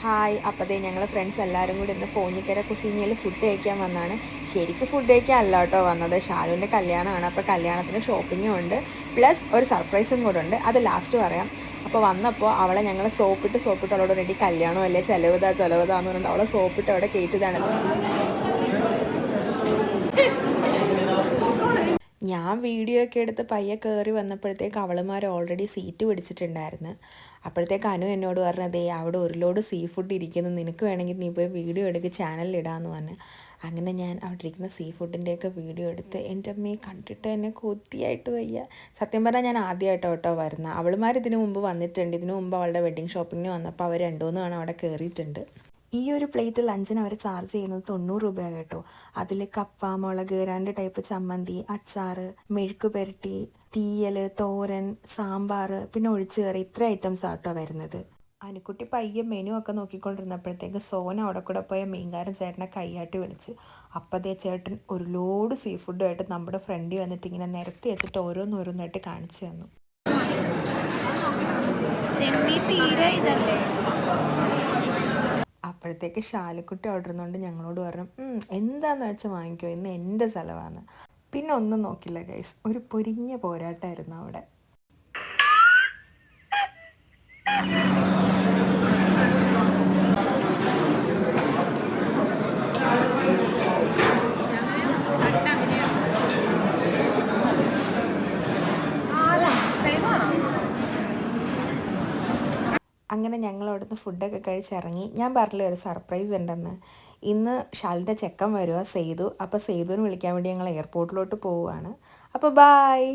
Hi, അപ്പോഴേ ഞങ്ങൾ friends എല്ലാവരും കൂടി ഇന്ന് പോഞ്ഞിക്കര കുസീനിയിൽ ഫുഡ് കഴിക്കാൻ വന്നതാണ്. ശരിക്കും ഫുഡ് കഴിക്കാൻ അല്ല കേട്ടോ വന്നത്, ഷാലുവിൻ്റെ കല്യാണമാണ്. അപ്പോൾ കല്യാണത്തിന് ഷോപ്പിങ്ങും ഉണ്ട്, പ്ലസ് ഒരു സർപ്രൈസും കൂടെ ഉണ്ട്. അത് ലാസ്റ്റ് പറയാം. അപ്പോൾ വന്നപ്പോൾ അവളെ ഞങ്ങൾ സോപ്പിട്ട് അവളോട് റെഡി കല്യാണം അല്ലേ, ചിലവതാന്ന് പറഞ്ഞിട്ട് അവളെ സോപ്പിട്ട് അവിടെ കയറ്റിയതാണ്. ഞാൻ വീഡിയോ ഒക്കെ എടുത്ത് പയ്യെ കയറി വന്നപ്പോഴത്തേക്ക് അവളുമാർ ഓൾറെഡി സീറ്റ് പിടിച്ചിട്ടുണ്ടായിരുന്നു. അപ്പോഴത്തേക്ക് അനു എന്നോട് പറഞ്ഞതേ അവിടെ ഒരു ലോഡ് സീ ഫുഡ് ഇരിക്കുന്നു, നിനക്ക് വേണമെങ്കിൽ നീ പോയി വീഡിയോ എടുക്ക്, ചാനലിലിടാമെന്ന് പറഞ്ഞ്. അങ്ങനെ ഞാൻ അവിടെ ഇരിക്കുന്ന സീ ഫുഡിൻ്റെയൊക്കെ വീഡിയോ എടുത്ത് എൻ്റെ അമ്മയെ കണ്ടിട്ട് എന്നെ കൊതിയായിട്ട് വയ്യ. സത്യം പറഞ്ഞാൽ ഞാൻ ആദ്യമായിട്ടോ കേട്ടോ വരുന്നത്. അവളുമാർ ഇതിനു മുമ്പ് വന്നിട്ടുണ്ട്. ഇതിനു മുമ്പ് അവളുടെ വെഡ്ഡിങ് ഷോപ്പിങ്ങിന് വന്നപ്പോൾ അവർ 2-3 തവണ അവിടെ കയറിയിട്ടുണ്ട്. ഈ ഒരു പ്ലേറ്റ് ലഞ്ചിന് അവർ ചാർജ് ചെയ്യുന്നത് 90 രൂപയാണ് കേട്ടോ. അതിൽ കപ്പ, മുളക്, 2 ടൈപ്പ് ചമ്മന്തി, അച്ചാർ, മെഴുക്ക് പുരട്ടി, തീയൽ, തോരൻ, സാമ്പാർ, പിന്നെ ഒഴിച്ചുകറി, ഇത്ര ഐറ്റംസ് ആട്ടോ വരുന്നത്. അനുക്കുട്ടി പയ്യെ മെനു ഒക്കെ നോക്കിക്കൊണ്ടിരുന്നപ്പോഴത്തേക്ക് സോന അവിടെ കൂടെ പോയ മീൻകാരൻ ചേട്ടനെ കൈയാട്ടി വിളിച്ച്. അപ്പതേ ചേട്ടൻ ഒരു ലോഡ് സീ ഫുഡുമായിട്ട് നമ്മുടെ ഫ്രണ്ടിൽ വന്നിട്ട് ഇങ്ങനെ നിരത്തി വെച്ചിട്ട് ഓരോന്നോരോന്നായിട്ട് കാണിച്ചു തന്നു. അപ്പോഴത്തേക്ക് ഷാലിക്കുട്ടി ഓർഡർ ചെയ്യുന്നതുകൊണ്ട് ഞങ്ങളോട് പറഞ്ഞു, എന്താണെന്ന് വെച്ചാൽ വാങ്ങിക്കോ, ഇന്ന് എൻ്റെ സ്ഥലമാണ്. പിന്നെ ഒന്നും നോക്കില്ല ഗൈസ്, ഒരു പൊരിഞ്ഞ പോരാട്ടമായിരുന്നു അവിടെ. അങ്ങനെ ഞങ്ങൾ അവിടുന്ന് ഫുഡൊക്കെ കഴിച്ചിറങ്ങി. ഞാൻ പറഞ്ഞില്ലേ ഒരു സർപ്രൈസ് ഉണ്ടെന്ന്. ഇന്ന് ഷാലിൻ്റെ ചെക്കൻ വരുക, സെയ്തു. അപ്പോൾ സെയ്തുവിന് വിളിക്കാൻ വേണ്ടി ഞങ്ങൾ എയർപോർട്ടിലോട്ട് പോവുകയാണ്. അപ്പോൾ ബായ്.